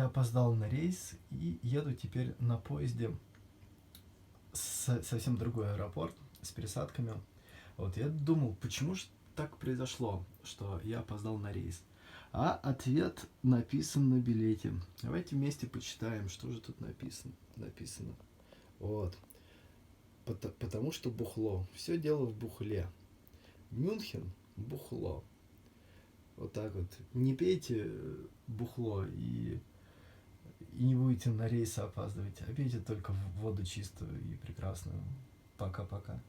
я опоздал на рейс и еду теперь на поезде совсем другой аэропорт с пересадками. Вот я думал, почему же так произошло, что я опоздал на рейс. А ответ написан на билете. Давайте вместе почитаем, что же тут написано. Вот. Потому что бухло. Все дело в бухле. Мюнхен – бухло. Вот так вот. Не пейте бухло и не будете на рейс опаздывать, а пейте только воду чистую и прекрасную. Пока-пока.